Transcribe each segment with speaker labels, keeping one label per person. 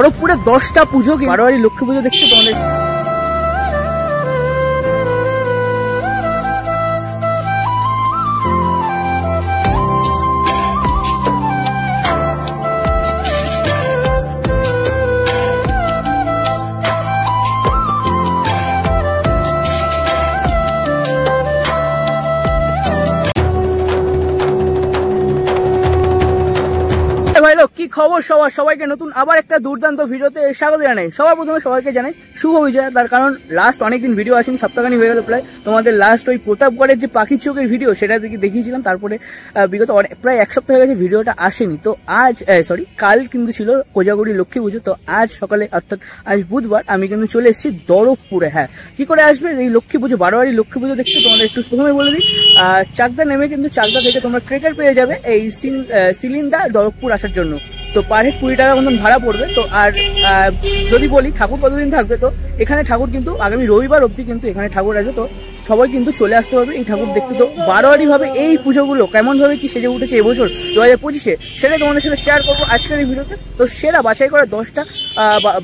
Speaker 1: খড়গপুরে 10টা পুজো, বারোয়ারি লক্ষ্মী পুজো দেখতে তোমাদের ভাই লোক কি খবর সবাইকে নতুন আবার একটা দুর্দান্ত ভিডিওতে স্বাগত জানাই। সবার প্রথমে সবাইকে জানাই শুভ বিজয়। তার কারণ লাস্ট অনেকদিন ভিডিও আসেনি, সপ্তাহখানি হয়ে গেল প্রায়। তোমাদের লাস্ট ওই প্রতাপগড়ের যে পাখির চোখের ভিডিও সেটা দেখিয়েছিলাম, তারপরে বিগত প্রায় এক সপ্তাহ হয়ে গেছে ভিডিওটা আসেনি। তো আজ কাল কিন্তু ছিল কোজাগরি লক্ষ্মী পুজো। তো আজ সকালে অর্থাৎ আজ বুধবার আমি কিন্তু চলে এসেছি দরবপুরে। হ্যাঁ, কি করে আসবে এই লক্ষ্মী পুজো, বারোয়ারি লক্ষ্মী পুজো দেখতে তোমাদের একটু প্রথমে বলে দিই। চাকদা নেমে কিন্তু চাকদা থেকে তোমরা ট্রেকার পেয়ে যাবে এই সিলিন্ডা দরবপুর আসার জন্য। তো পার হেড 20 টাকা মতন ভাড়া পড়বে। তো আর যদি বলি ঠাকুর কতদিন থাকবে, তো এখানে ঠাকুর কিন্তু আগামী রবিবার অবধি কিন্তু এখানে ঠাকুর আছে। তো সবাই কিন্তু চলে আসতে হবে এই ঠাকুর দেখতে। তো বারোয়ারি ভাবে এই পুজোগুলো কেমন ভাবে কি সেজে উঠেছে এবছর 2025-এ, সেটাই তোমাদের সাথে শেয়ার করবো আজকের এই ভিডিওতে। তো সেরা বাছাই করা 10টা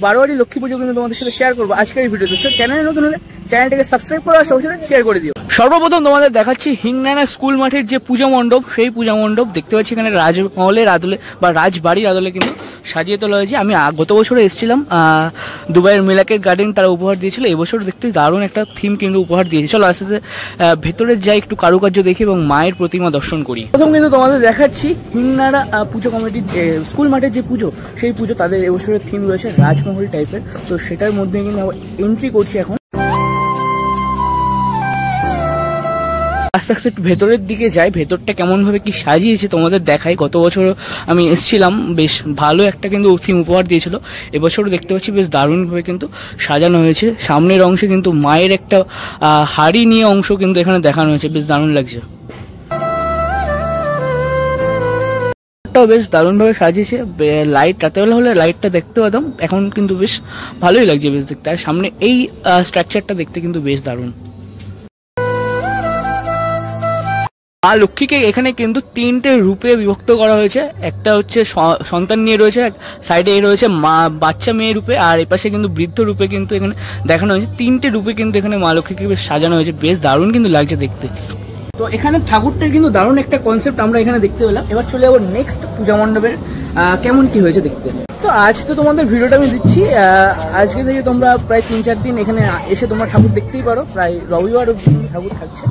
Speaker 1: বারোয়ারি লক্ষ্মী পুজো কিন্তু তোমাদের সাথে শেয়ার করবো আজকের এই ভিডিওতে। চ্যানেলে নতুন হলে চ্যানেলটাকে সাবস্ক্রাইব করে আর সবার সাথে শেয়ার করে দিও। সর্বপ্রথম তোমাদের দেখাচ্ছি হিংনানা স্কুল মাঠের যে পূজা মণ্ডপ, সেই পূজা মণ্ডপ দেখতে পাচ্ছি এখানে রাজমহলের আদলে বা রাজবাড়ির আদলে কিন্তু সাজিয়ে তোলা হয়েছে। আমি গত বছরে এসেছিলাম, দুবাইয়ের মিলাকের গার্ডেন তারা উপহার দিয়েছিল। এবছর দেখতে দারুণ একটা থিম কিন্তু উপহার দিয়েছে। চলো আস্তে আস্তে ভেতরে যাই, একটু কারুকার্য দেখি এবং মায়ের প্রতিমা দর্শন করি। প্রথম কিন্তু তোমাদের দেখাচ্ছি হিংনানা পুজো কমিটির স্কুল মাঠের যে পুজো, সেই পুজো তাদের এবছরের থিম রয়েছে রাজমহল টাইপের। তো সেটার মধ্যে কিন্তু এন্ট্রি করছি এখন। আস্তে আস্তে একটু ভেতরের দিকে যাই, ভেতরটা কেমন ভাবে কি সাজিয়েছে তোমাদের দেখাই। গত বছর আমি এসেছিলাম, বেশ ভালো একটা কিন্তু থিম উপহার দিয়েছিল। এবছরও দেখতে পাচ্ছি বেশ দারুণভাবে কিন্তু সাজানো হয়েছে। সামনের অংশে কিন্তু মায়ের একটা হাড়ি নিয়ে অংশ কিন্তু এখানে দেখানো হয়েছে, বেশ দারুণ লাগছে। বেশ দারুণভাবে সাজিয়েছে। লাইট রাতেবেলা হলে লাইটটা দেখতে পেতাম, এখন কিন্তু বেশ ভালোই লাগছে বেশ দেখতে। আর সামনে এই স্ট্রাকচারটা দেখতে কিন্তু বেশ দারুণ। মা লক্ষ্মীকে এখানে কিন্তু 3টে রূপে বিভক্ত করা হয়েছে। একটা হচ্ছে সন্তান নিয়ে রয়েছে, সাইডে রয়েছে মা বাচ্চা মেয়ে রূপে, আর এপাশে কিন্তু বৃদ্ধ রূপে কিন্তু এখানে দেখানো হয়েছে। 3টে রূপে কিন্তু এখানে মা লক্ষ্মীকে বেশ সাজানো হয়েছে, বেশ দারুণ কিন্তু লাগছে দেখতে। তো এখানে ঠাকুরটার কিন্তু দারুণ একটা কনসেপ্ট আমরা এখানে দেখতে পেলাম। এবার চলে যাবো নেক্সট পূজা মণ্ডপের কেমন কি হয়েছে দেখতে। তো আজ তো তোমাদের ভিডিওটা আমি দিচ্ছি, আজকে থেকে তোমরা প্রায় 3-4 দিন এখানে এসে তোমরা ঠাকুর দেখতেই পারো। প্রায় রবিবার অবধি ঠাকুর থাকছে,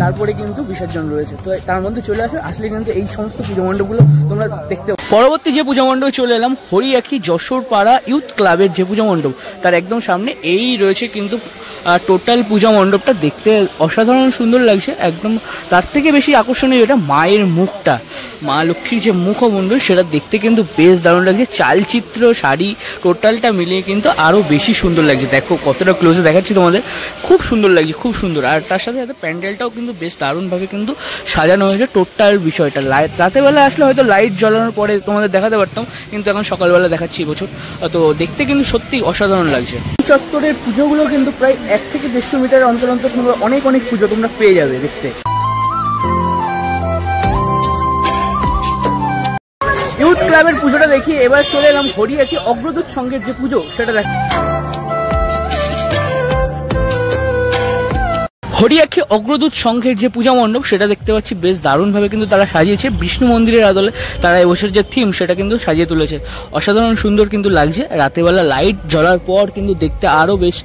Speaker 1: তারপরে কিন্তু বিসর্জন রয়েছে। তো তার মধ্যে চলে আসলে কিন্তু এই সমস্ত পুজো মণ্ডপগুলো তোমরা দেখতে। পরবর্তী যে পূজা মণ্ডপে চলে এলাম হরিয়াখি যশোর পাড়া ইউথ ক্লাবের যে পূজা মণ্ডপ, তার একদম সামনে এই রয়েছে কিন্তু টোটাল পূজা মণ্ডপটা দেখতে অসাধারণ সুন্দর লাগছে একদম। তার থেকে বেশি আকর্ষণীয় এটা মায়ের মুখটা, মা লক্ষ্মীর যে মুখমণ্ডল সেটা দেখতে কিন্তু বেশ দারুণ লাগছে। চালচিত্র শাড়ি টোটালটা মিলিয়ে কিন্তু আরও বেশি সুন্দর লাগছে। দেখো কতটা ক্লোজে দেখাচ্ছি তোমাদের, খুব সুন্দর লাগছে, খুব সুন্দর। আর তার সাথে সাথে প্যান্ডেলটাও কিন্তু বেশ দারুণভাবে কিন্তু সাজানো হয়েছে টোটাল বিষয়টা। রাতেবেলা আসলে হয়তো লাইট জ্বালানোর পরে তোমাদের দেখাতে পারতাম, কিন্তু এখন সকালবেলা দেখাচ্ছি এবছর। তো দেখতে কিন্তু সত্যি অসাধারণ লাগছে। চত্বরের পুজোগুলো কিন্তু প্রায় 1 থেকে 150 মিটার অন্তর অন্তর অনেক পুজো তোমরা পেয়ে যাবে দেখতে। ইউথ ক্লাবের পুজোটা দেখি। এবার চলে এলাম হরিয়াখি অগ্রদূত সংঘের যে পুজো সেটা দেখি। হরিয়াখি অগ্রদূত সংঘের যে পূজা মণ্ডপ সেটা দেখতে পাচ্ছি বেশ দারুণভাবে কিন্তু তারা সাজিয়েছে। বিষ্ণু মন্দিরের আদলে তারা এবছর যে থিম সেটা কিন্তু সাজিয়ে তুলেছে, অসাধারণ সুন্দর কিন্তু লাগছে। রাতেবেলা লাইট জ্বলার পর কিন্তু দেখতে আরও বেশ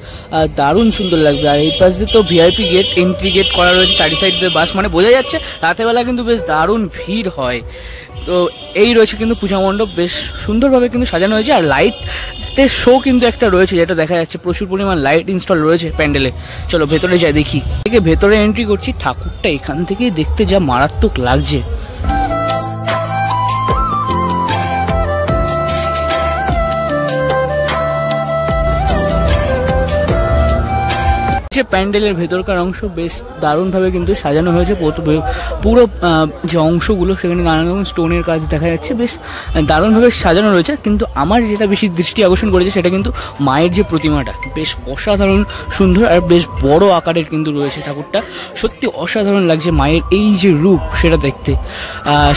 Speaker 1: দারুণ সুন্দর লাগবে। আর এই পাশ দিয়ে তো ভিআইপি গেট, এন্ট্রি গেট করা রয়েছে, চারি সাইড দিয়ে বাস, মানে বোঝা যাচ্ছে রাতেবেলা কিন্তু বেশ দারুণ ভিড় হয়। তো এই রয়েছে কিন্তু পূজা মণ্ডপ, বেশ সুন্দরভাবে কিন্তু সাজানো হয়েছে। আর লাইটের শো কিন্তু একটা রয়েছে, যেটা দেখা যাচ্ছে প্রচুর পরিমাণ লাইট ইনস্টল রয়েছে প্যান্ডেলে। চলো ভেতরে যাই দেখি। ভেতরে এন্ট্রি করছি, ঠাকুরটা এখান থেকেই দেখতে যা মারাত্মক লাগছে। যে প্যান্ডেলের ভেতরকার অংশ বেশ দারুণভাবে কিন্তু সাজানো হয়েছে। পুরো যে অংশগুলো সেখানে নানা রকম স্টোনের কাজ দেখা যাচ্ছে, বেশ দারুণভাবে সাজানো রয়েছে। কিন্তু আমার যেটা বেশি দৃষ্টি আকর্ষণ করেছে সেটা কিন্তু মায়ের যে প্রতিমাটা, বেশ অসাধারণ সুন্দর আর বেশ বড় আকারের কিন্তু রয়েছে ঠাকুরটা। সত্যি অসাধারণ লাগছে মায়ের এই যে রূপ সেটা দেখতে।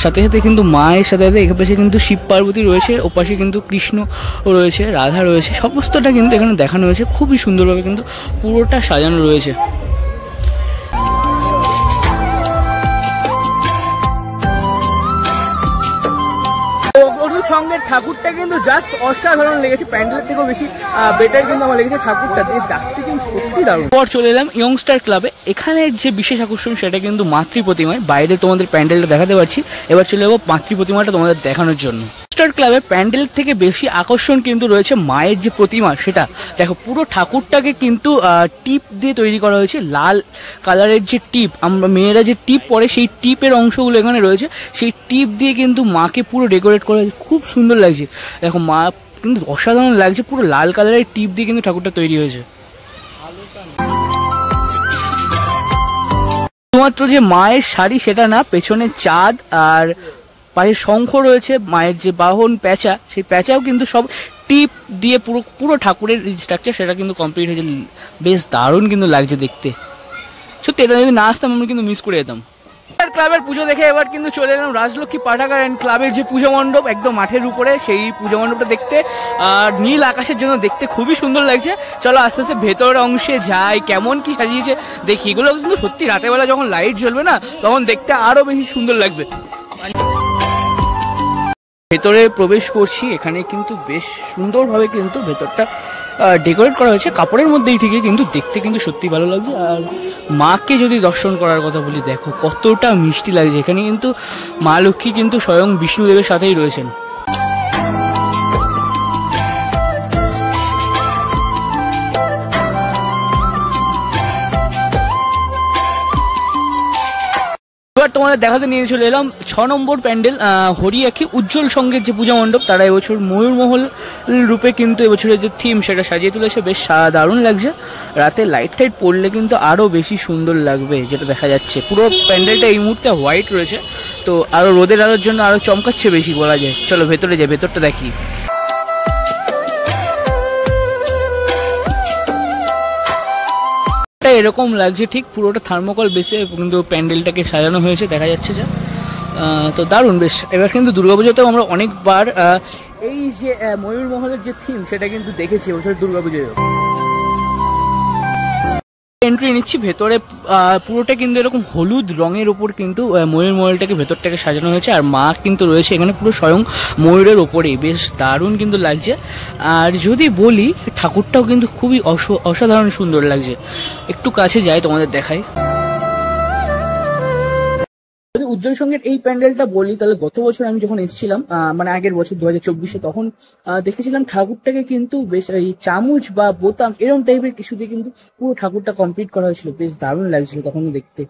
Speaker 1: সাথে সাথে কিন্তু মায়ের সাথে সাথে এপাশে কিন্তু শিব পার্বতী রয়েছে, ওপাশে কিন্তু কৃষ্ণ রয়েছে, রাধা রয়েছে, সমস্তটা কিন্তু এখানে দেখানো হয়েছে। খুবই সুন্দরভাবে কিন্তু পুরোটা সাজানো রয়েছে। সঙ্গে ঠাকুরটা কিন্তু জাস্ট অসাধারণ লেগেছে, প্যান্ডেলের থেকেও বেশি বেটার কিন্তু আমার লেগেছে ঠাকুরটা দেখতে কিন্তু সত্যি দারুণ। পর চলে এলাম ইয়ংস্টার ক্লাবে। এখানে যে বিশেষ আকর্ষণ সেটা কিন্তু মাতৃ প্রতিমায়। বাইরে তোমাদের প্যান্ডেলটা দেখাতে পারছি, এবার চলে যাবো মাতৃ প্রতিমাটা তোমাদের দেখানোর জন্য। ইয়ংস্টার ক্লাবে প্যান্ডেল থেকে বেশি আকর্ষণ কিন্তু রয়েছে মায়ের যে প্রতিমা সেটা। দেখো পুরো ঠাকুরটাকে কিন্তু টিপ দিয়ে তৈরি করা হয়েছে, লাল কালারের যে টিপ, আমরা মেয়েরা যে টিপ পরে সেই টিপের অংশগুলো এখানে রয়েছে। সেই টিপ দিয়ে কিন্তু মাকে পুরো ডেকোরেট করা হয়েছে, খুব সুন্দর লাগছে। দেখো মা কিন্তু অসাধারণ লাগছে, পুরো লাল কালারের টিপ দিয়ে কিন্তু ঠাকুরটা তৈরি হয়েছে। শুধুমাত্র যে মায়ের শাড়ি সেটা না, পেছনে চাঁদ আর পাশে শঙ্খ রয়েছে, মায়ের যে বাহন প্যাঁচা, সেই প্যাঁচাও কিন্তু সব টিপ দিয়ে পুরো ঠাকুরের স্ট্রাকচার সেটা কিন্তু কমপ্লিট হয়েছে। বেশ দারুণ কিন্তু লাগছে দেখতে। সত্যি এটা যদি না আসতাম আমি কিন্তু মিস করে যেতাম। ক্লাবের পুজো দেখে এবার কিন্তু চলে এলাম রাজলক্ষ্মী পাঠাগার অ্যান্ড ক্লাবের যে পুজো মণ্ডপ, একদম মাঠের উপরে সেই পুজো মণ্ডপটা দেখতে। আর নীল আকাশের জন্য দেখতে খুবই সুন্দর লাগছে। চলো আস্তে আস্তে ভেতরের অংশে যাই, কেমন কি সাজিয়েছে দেখি। এগুলো কিন্তু সত্যি রাতের বেলা যখন লাইট জ্বলবে না তখন দেখতে আরো বেশি সুন্দর লাগবে। ভেতরে প্রবেশ করছি, এখানে কিন্তু বেশ সুন্দরভাবে কিন্তু ভেতরটা ডেকোরেট করা হয়েছে কাপড়ের মধ্যেই, ঠিকই কিন্তু দেখতে কিন্তু সত্যি ভালো লাগছে। আর মাকে যদি দর্শন করার কথা বলি, দেখো কতটা মিষ্টি লাগছে। এখানে কিন্তু মা লক্ষ্মী কিন্তু স্বয়ং বিষ্ণুদেবের সাথেই রয়েছেন। এবার তোমাদের দেখাতে নিয়ে চলে এলাম 6 নম্বর প্যান্ডেল হরিয়াকি উজ্জ্বল সঙ্গের যে পূজা মণ্ডপ। তারা এবছর ময়ূরমহল রূপে কিন্তু এবছরের যে থিম সেটা সাজিয়ে তুলেছে, বেশ দারুণ লাগছে। রাতে লাইট টাইট পড়লে কিন্তু আরও বেশি সুন্দর লাগবে, যেটা দেখা যাচ্ছে। পুরো প্যান্ডেলটা এই মুহূর্তে হোয়াইট রয়েছে, তো আরও রোদের আলোর জন্য আরও চমকাচ্ছে বেশি বলা যায়। চলো ভেতরে যাই, ভেতরটা দেখি। এরকম লাগছে, ঠিক পুরোটা থার্মোকল বেসে কিন্তু প্যান্ডেলটাকে সাজানো হয়েছে দেখা যাচ্ছে যা। তো দারুণ বেশ। এবার কিন্তু দুর্গাপুজোতেও আমরা অনেকবার এই যে ময়ূরমহলের যে থিম সেটা কিন্তু দেখেছি এবছর দুর্গাপুজোয়। এন্ট্রি নিচ্ছি ভেতরে, পুরোটা কিন্তু এরকম হলুদ রঙের ওপর কিন্তু ময়ূরমহলটাকে ভেতরটাকে সাজানো হয়েছে। আর মা কিন্তু রয়েছে এখানে পুরো স্বয়ং ময়ূরের ওপরেই, বেশ দারুণ কিন্তু লাগছে। আর যদি বলি ঠাকুরটাও কিন্তু খুবই অসাধারণ সুন্দর লাগছে। একটু কাছে যাই তোমাদের দেখাই। যদি উজ্জ্বল সঙ্গের এই প্যান্ডেলটা বলি তাহলে গত বছর আমি যখন এসেছিলাম, মানে আগের বছর 2024-এ, তখন দেখেছিলাম ঠাকুরটাকে কিন্তু বেশ এই চামচ বা বোতাম এরকম টাইপের কিছু দিয়ে কিন্তু পুরো ঠাকুরটা কমপ্লিট করা হয়েছিল, বেশ দারুণ লাগছিল তখন দেখতে।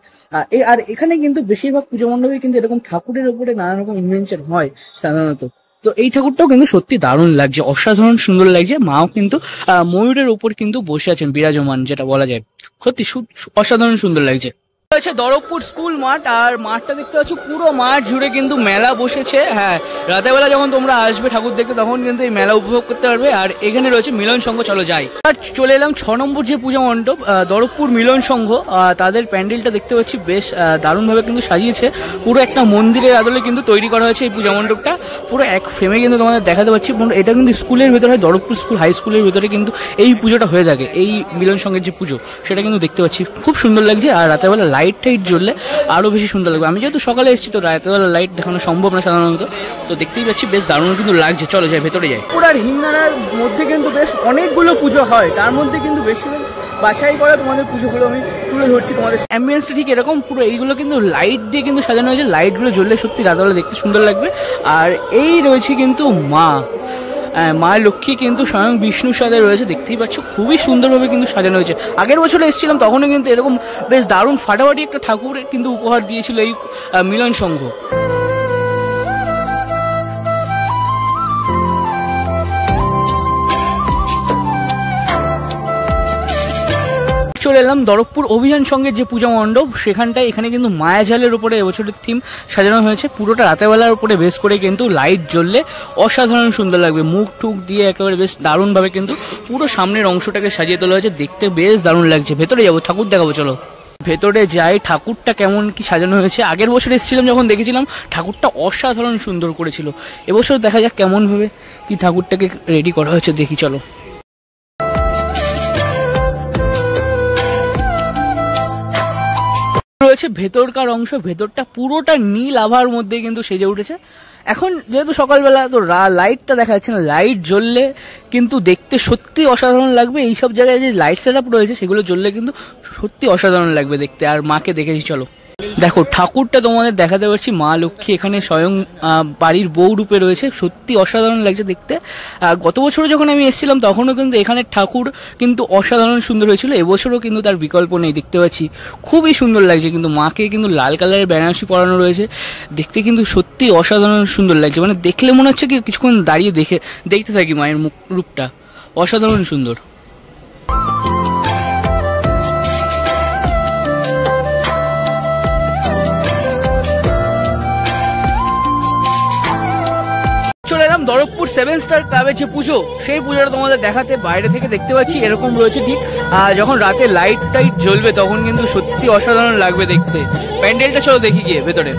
Speaker 1: আর এখানে কিন্তু বেশিরভাগ পুজো মণ্ডপে কিন্তু এরকম ঠাকুরের উপরে নানা রকম ইনভেনশন হয় সাধারণত। তো এই ঠাকুরটাও কিন্তু সত্যি দারুণ লাগছে, অসাধারণ সুন্দর লাগছে। মাও কিন্তু ময়ূরের ওপর কিন্তু বসে আছেন বিরাজমান, যেটা বলা যায় সত্যি অসাধারণ সুন্দর লাগছে। আছে দরবপুর স্কুল মাঠ, আর মাঠটা দেখতে পাচ্ছ পুরো মাঠ জুড়ে কিন্তু মেলা বসেছে। হ্যাঁ, রাতের বেলা যখন তোমরা আসবে ঠাকুর দেখতে তখন কিন্তু এই মেলা উপভোগ করতে পারবে। আর এখানে রয়েছে মিলন সংঘ, চলো যাই। আর চলে এলাম 6 নম্বর যে পূজা মণ্ডপ দরবপুর মিলন সংঘ। তাদের প্যান্ডেলটা দেখতে পাচ্ছি বেশ দারুণভাবে কিন্তু সাজিয়েছে। পুরো একটা মন্দিরের আদলে কিন্তু তৈরি করা হয়েছে এই পূজা মণ্ডপটা, পুরো এক ফ্রেমে কিন্তু তোমাদের দেখাতে পাচ্ছি। এটা কিন্তু স্কুলের ভেতরে হয়, দরবপুর স্কুল হাই স্কুলের ভেতরে কিন্তু এই পুজোটা হয়ে থাকে। এই মিলন সংঘের যে পুজো সেটা কিন্তু দেখতে পাচ্ছি, খুব সুন্দর লাগছে। আর রাতের বেলা লাইট টাইট জ্বললে আরো বেশি সুন্দর লাগবে। আমি যেহেতু সকালে এসেছি তো রাতের বেলা লাইট দেখানো সম্ভব না সাধারণত, তো দেখতেই পাচ্ছি বেশ দারুণ কিন্তু লাগছে। চলো যাই, ভেতরে যাই। পুরার হিমনাড়ার মধ্যে কিন্তু বেশ অনেকগুলো পুজো হয়, তার মধ্যে কিন্তু বেশিরভাগ বাছাই করা তোমাদের পুজোগুলো আমি তুলে ধরছি তোমাদের। অ্যাম্বিয়েন্সটা ঠিক এরকম, পুরো এইগুলো কিন্তু লাইট দিয়ে কিন্তু সাজানো হয়েছে। লাইটগুলো জ্বললে সত্যি রাতবেলা দেখতে সুন্দর লাগবে। আর এই রয়েছে কিন্তু মা লক্ষ্মী কিন্তু স্বয়ং বিষ্ণুর সাথে রয়েছে, দেখতেই পাচ্ছ খুবই সুন্দরভাবে কিন্তু সাজানো হয়েছে। আগের বছরে এসেছিলাম তখনও কিন্তু এরকম বেশ দারুণ ফাটাফাটি একটা ঠাকুর কিন্তু উপহার দিয়েছিল এই মিলন সংঘ। চলে এলাম দরবপুর অভিযান সঙ্গের যে পূজা মণ্ডপ সেখানটায়। এখানে কিন্তু মায়াজালের উপরে এবছরের থিম সাজানো হয়েছে। পুরোটা রাতেরবেলার উপরে বেশ করে কিন্তু লাইট জ্বললে অসাধারণ সুন্দর লাগবে। মুখ টুক দিয়ে একেবারে বেশ দারুণভাবে কিন্তু পুরো সামনের অংশটাকে সাজিয়ে তোলা হয়েছে, দেখতে বেশ দারুণ লাগছে। ভেতরে যাবো, ঠাকুর দেখাবো, চলো ভেতরে যাই। ঠাকুরটা কেমন কি সাজানো হয়েছে, আগের বছর এসেছিলাম যখন দেখেছিলাম ঠাকুরটা অসাধারণ সুন্দর করেছিল। এবছর দেখা যাক কেমন ভাবে কি ঠাকুরটাকে রেডি করা হয়েছে, দেখি চলো। রয়েছে ভেতরকার অংশ, ভেতরটা পুরোটা নীল আভার মধ্যে কিন্তু সেজে উঠেছে। এখন যেহেতু সকালবেলা তো লাইটটা দেখা যাচ্ছে না, লাইট জ্বললে কিন্তু দেখতে সত্যি অসাধারণ লাগবে। এইসব জায়গায় যে লাইট সেট আপ রয়েছে সেগুলো জ্বললে কিন্তু সত্যি অসাধারণ লাগবে দেখতে। আর মাকে দেখেছি, চলো দেখো ঠাকুরটা তোমাদের দেখাতে পারছি। মা লক্ষ্মী এখানে স্বয়ং বাড়ির বউ রূপে রয়েছে, সত্যি অসাধারণ লাগছে দেখতে। গত বছরও যখন আমি এসেছিলাম তখনও কিন্তু এখানে ঠাকুর কিন্তু অসাধারণ সুন্দর হয়েছিল, এবছরও কিন্তু তার বিকল্প নেই, দেখতে পাচ্ছি খুবই সুন্দর লাগছে। কিন্তু মাকে কিন্তু লাল কালারের বেনারসি পরানো রয়েছে, দেখতে কিন্তু সত্যি অসাধারণ সুন্দর লাগছে। মানে দেখলে মনে হচ্ছে কি কিছুক্ষণ দাঁড়িয়ে দেখতে থাকি মায়ের মুখ রূপটা, অসাধারণ সুন্দর। চলে এলাম দরবপুর 7 স্টার ক্লাবের যে পুজো, সেই পুজোটা তোমাদের দেখাতে। বাইরে থেকে দেখতে পাচ্ছি এরকম রয়েছে ঠিক, যখন রাতে লাইট টাইট জ্বলবে তখন কিন্তু সত্যি অসাধারণ লাগবে দেখতে। প্যান্ডেলটা চলো দেখি গিয়ে ভেতরে।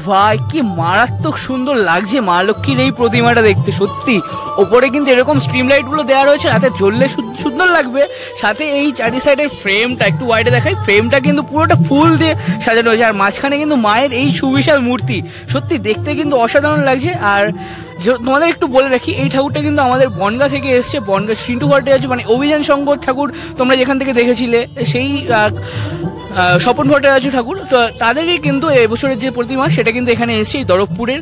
Speaker 1: ভাই কি মারাত্মক সুন্দর লাগছে মা লক্ষ্মীর এই প্রতিমাটা দেখতে, সত্যি। ওপরে কিন্তু এরকম স্ট্রিম লাইট গুলো দেওয়া রয়েছে, রাতে জ্বললে সুন্দর লাগবে। সাথে এই চারি সাইডের ফ্রেমটা একটু ওয়াইডে দেখাই, ফ্রেমটা কিন্তু পুরোটা ফুল দিয়ে সাজানো হয়েছে। আর মাঝখানে কিন্তু মায়ের এই সুবিশাল মূর্তি, সত্যি দেখতে কিন্তু অসাধারণ লাগছে। আর তোমাদের একটু বলে রাখি, এই ঠাকুরটা কিন্তু আমাদের বনগা থেকে এসছে। বনগা সিন্টু ভট্টাচার্য মানে অভিযান সংঘ ঠাকুর তোমরা যেখান থেকে দেখেছিলে, সেই স্বপন ভট্টাচার্য ঠাকুর, তো তাদেরই কিন্তু এবছরের যে প্রতিমা সেটা কিন্তু এখানে এসছে এই দরবপুরের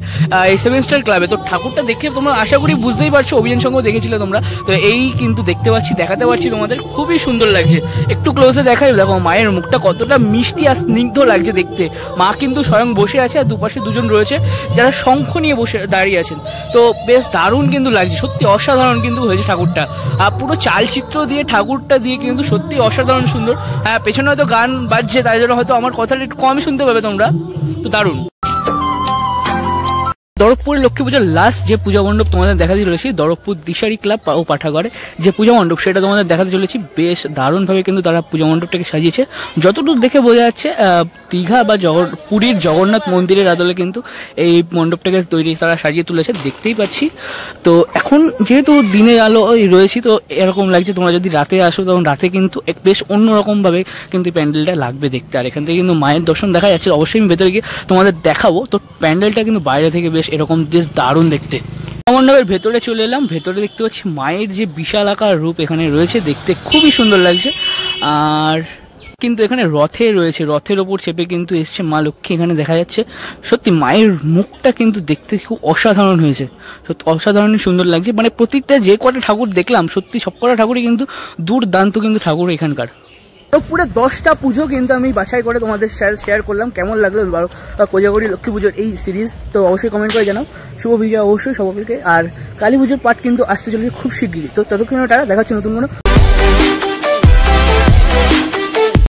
Speaker 1: এই 7 স্টার ক্লাবে। তো ঠাকুরটা দেখে তোমরা আশা করি বুঝতেই পারছো, অভিযান সংঘ দেখেছিলে তোমরা, তো এই কিন্তু দেখতে পাচ্ছি, দেখাতে পারছি তোমাদের, খুবই সুন্দর লাগছে। একটু ক্লোজে দেখাই, দেখো মায়ের মুখটা কতটা মিষ্টি আর স্নিগ্ধ লাগছে দেখতে। মা কিন্তু স্বয়ং বসে আছে আর দুপাশে দুজন রয়েছে যারা শঙ্খ নিয়ে বসে দাঁড়িয়ে আছেন। তো বেশ দারুণ কিন্তু লাগছে, সত্যি অসাধারণ কিন্তু হয়েছে ঠাকুরটা। আর পুরো চালচিত্র দিয়ে ঠাকুরটা দিয়ে কিন্তু সত্যি অসাধারণ সুন্দর। হ্যাঁ, পেছনে হয়তো গান বাজছে, তাই জন্য হয়তো আমার কথাটা একটু কমই শুনতে পাবে তোমরা, তো দারুণ। দরবপুরের লক্ষ্মী পূজার লাস্ট যে পূজা মণ্ডপ তোমাদের দেখাতে চলেছি, দরবপুর দিশারি ক্লাব ও পাঠাগারে যে পূজা মণ্ডপ সেটা তোমাদের দেখাতে চলেছি। বেশ দারুণভাবে কিন্তু তারা পূজা মণ্ডপটাকে সাজিয়েছে। যতদূর দেখে বোঝা যাচ্ছে দীঘা বা পুরীর জগন্নাথ মন্দিরের আদলে কিন্তু এই মণ্ডপটাকে তারা সাজিয়ে তুলেছে, দেখতেই পাচ্ছি। তো এখন যেহেতু দিনের আলো রয়েছি, তো এরকম লাগছে। তোমরা যদি রাতে আসো তখন রাতে কিন্তু বেশ অন্যরকমভাবে কিন্তু প্যান্ডেলটা লাগবে দেখতে। আর এখান থেকে কিন্তু মায়ের দর্শন দেখা যাচ্ছে, অবশ্যই আমি ভেতরে গিয়ে তোমাদের দেখাবো। তো প্যান্ডেলটা কিন্তু বাইরে থেকে বেশ এরকম বেশ দারুণ দেখতে। মণ্ডপের ভেতরে চলে এলাম, ভেতরে দেখতে পাচ্ছি মায়ের যে বিশাল আকার রূপ এখানে রয়েছে, দেখতে খুবই সুন্দর লাগছে। আর কিন্তু এখানে রথে রয়েছে, রথের ওপর চেপে কিন্তু এসছে মা লক্ষ্মী, এখানে দেখা যাচ্ছে। সত্যি মায়ের মুখটা কিন্তু দেখতে খুব অসাধারণ হয়েছে, সত্যি অসাধারণ সুন্দর লাগছে। মানে প্রত্যেকটা যে কটা ঠাকুর দেখলাম, সত্যি সব কটা ঠাকুরই কিন্তু দুর্দান্ত কিন্তু ঠাকুর এখানকার। পুরো 10টা পুজো কিন্তু আমি বাছাই করে তোমাদের শেয়ার করলাম। কেমন লাগলো কোজাগরি লক্ষ্মী পুজোর এই সিরিজ, তো অবশ্যই কমেন্ট করে জানাও। শুভ বিজয় অবশ্যই সকলকে। আর কালী পুজোর পার্ট কিন্তু আসতে চলেছে খুব শিগগিরই। তো ততক্ষণ টাকা দেখা হচ্ছে নতুন কোনো